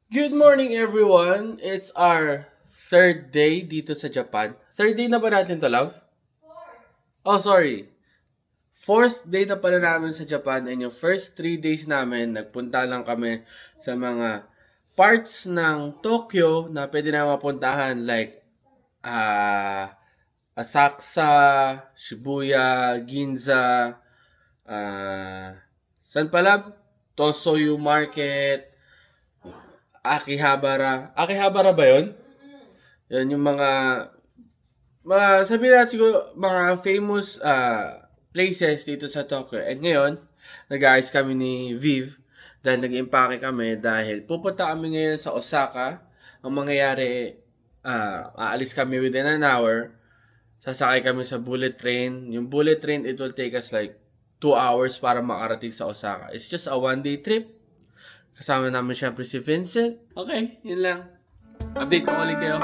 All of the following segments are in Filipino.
Good morning everyone! It's our third day dito sa Japan. Third day na ba natin to, love? Oh, sorry. Fourth day na pala namin sa Japan and yung first 3 days namin, nagpunta lang kami sa mga parts ng Tokyo na pwede na mapuntahan like Asakusa, Shibuya, Ginza, saan pala? Tosoyu Market, Akihabara. Akihabara ba yun? Yan yung sabihin natin siguro, mga famous places dito sa Tokyo. And ngayon, nag-ayos kami ni Viv dahil nag-impake kami dahil pupunta kami ngayon sa Osaka. Ang mangyayari, aalis kami within an hour. Sasakay kami sa bullet train. Yung bullet train, it will take us like 2 hours para makarating sa Osaka. It's just a one-day trip. Kasama namin siyempre si Vincent. Okay, yun lang. Update ko ulit kayo.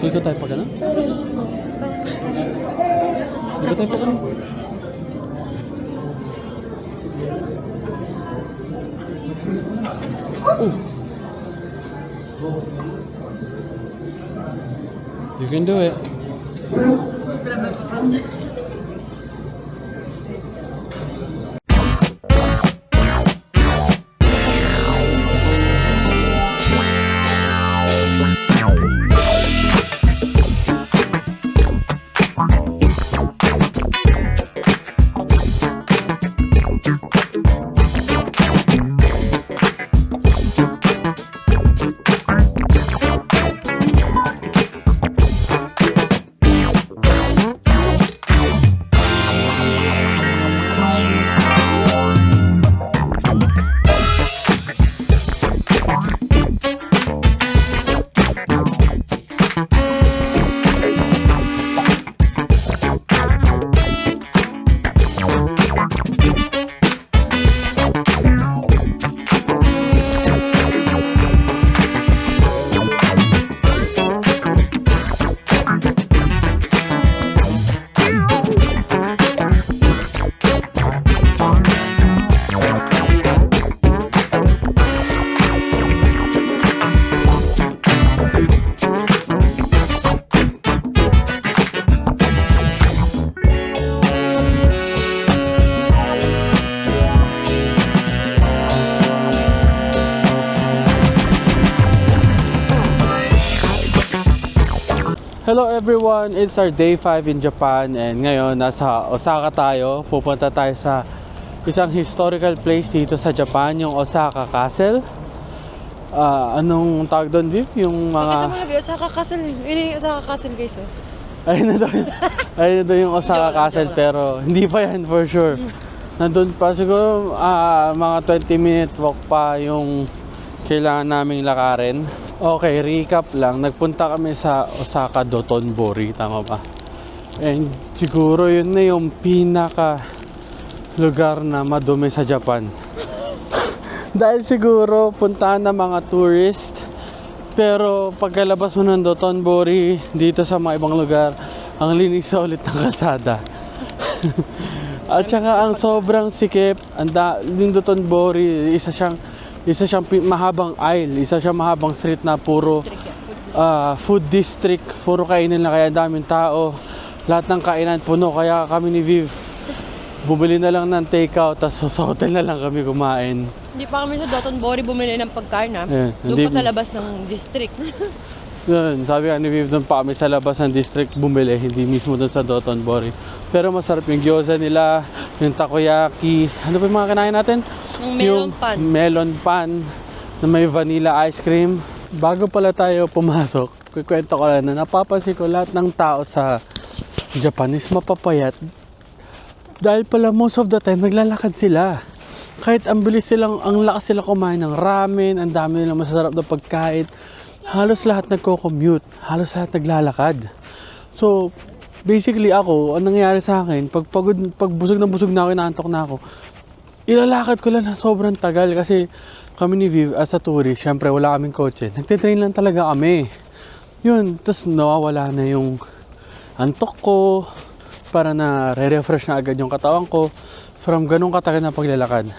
Ikot tayo pa gano'n? Ikot tayo pa gano'n? You can do it. Hello everyone, it's our day 5 in Japan and ngayon nasa Osaka tayo. Pupunta tayo sa isang historical place dito sa Japan, yung Osaka Castle. Anong tawag doon, Viv? Yung mga... Pakita mo na, Osaka Castle. Yun yung Osaka Castle, guys. Ayun na doon. Ayun na doon yung Osaka Castle, pero hindi pa yan for sure. Nandun pa siguro mga 20-minute walk pa yung kailangan naming lakarin. Okay, recap lang. Nagpunta kami sa Osaka Dotonbori, tama ba? And siguro yun na yung pinaka lugar na madumi sa Japan. Dahil siguro puntahan ng mga tourist. Pero pagkalabas mo ng Dotonbori dito sa mga ibang lugar, ang linis na ulit ng kalsada. At saka ang sobrang sikip, yung Dotonbori, isa siyang mahabang aisle, isa siyang mahabang street na puro food district, puro kainan na, kaya daming tao. Lahat ng kainan puno, kaya kami ni Viv bumili na lang ng takeout, tapos sa hotel na lang kami kumain. Hindi pa kami sa Dotonbori bumili ng pagkain ha. Doon hindi- pa sa labas ng district. Yun, sabi nga ni Viv, doon pa kami sa labas ng district bumili, hindi mismo doon sa Dotonbori. Pero masarap yung gyoza nila, yung takoyaki. Ano pa yung mga kinain natin? Yung melon pan. Melon pan na may vanilla ice cream. Bago pala tayo pumasok, kukwento ko lang na napapansin ko lahat ng tao sa Japan is mapapayat. Dahil pala most of the time naglalakad sila. Kahit ang lakas sila kumain ng ramen, ang dami nilang masarap na pagkain. Halos lahat nagko-commute, halos lahat naglalakad. So, basically ako, ang nangyayari sa akin, pag busog na ako, inaantok na ako, ilalakad ko lang na sobrang tagal kasi kami ni Viv as a tourist, syempre wala kaming kotse. Nagtitrain lang talaga kami. Yun, tapos nawawala na yung antok ko, para na re-refresh na agad yung katawan ko from ganong katagal na paglalakad.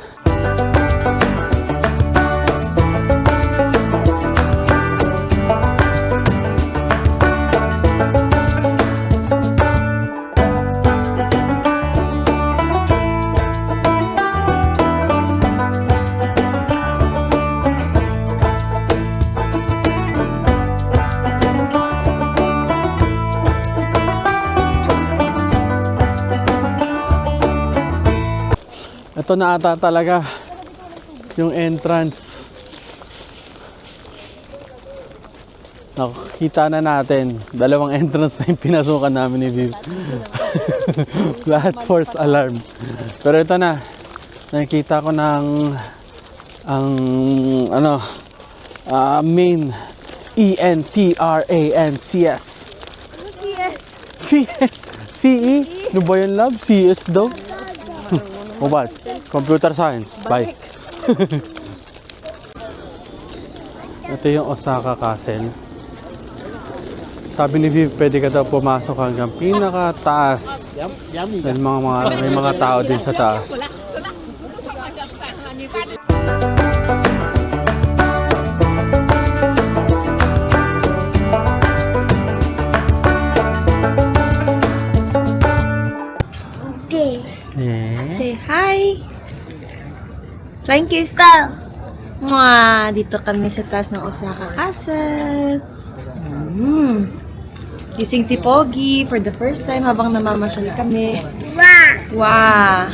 Ito na ata talaga yung entrance. Nakikita na natin, dalawang entrance na yung pinasukan namin ni Viv. Lahat false alarm. Pero ito na, nakikita ko ng main ENTRANCS. CS? CS? CE? Ano ba yun, love? CS daw? O ba? Computer science. Bye. Ito yung Osaka Castle. Sabi ni Viv, pwede ka daw pumasok hanggang pinakataas. Dahil may mga tao din sa taas. Say hi! Flying kiss! Go! Mwah! Dito kami sa taas ng Osaka Castle. Gising si Pogi for the first time habang namamasyal kami. Wow!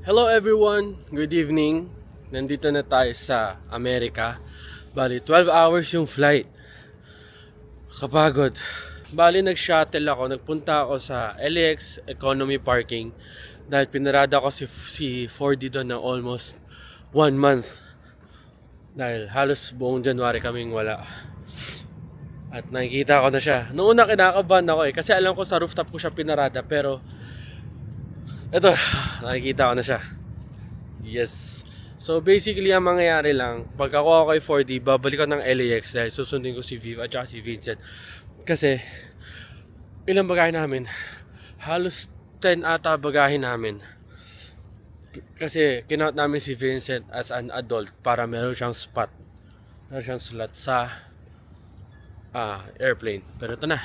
Hello everyone, good evening. Nandito na tayo sa Amerika. Bali, 12 hours yung flight. Kapagod. Bali, nag-shuttle ako. Nagpunta ako sa LAX Economy Parking dahil pinarada ko si 4D doon na almost 1 month. Dahil halos buong January kaming wala. At nakikita ko na siya. Noong una kinakabahan ako kasi alam ko sa rooftop ko siya pinarada, pero eto, nakikita ko na siya. Yes. So basically, ang mangyayari lang, pag ako kay 4D, babalik ako ng LAX dahil susundin ko si Viv at saka si Vincent. Kasi, ilang bagahe namin? Halos 10 ata bagahe namin. Kasi kinount namin si Vincent as an adult para meron siyang spot. Meron siyang slot sa airplane. Pero ito na.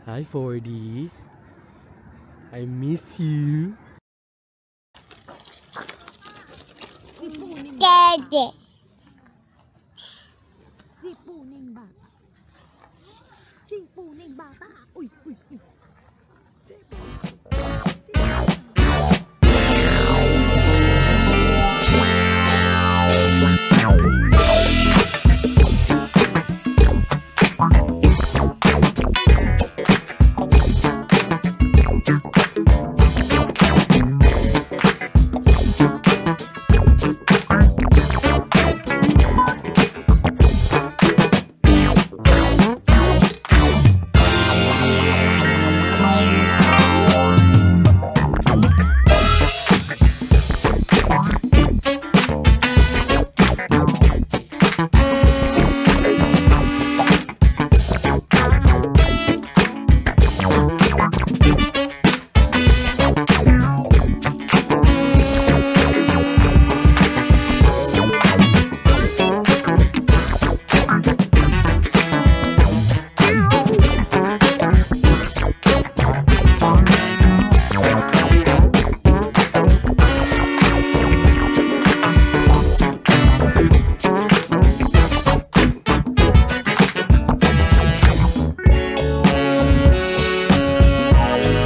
Hi 4D. I miss you. Dede. Si Puning Bata. Si Puning Bata. Uy, uy, uy.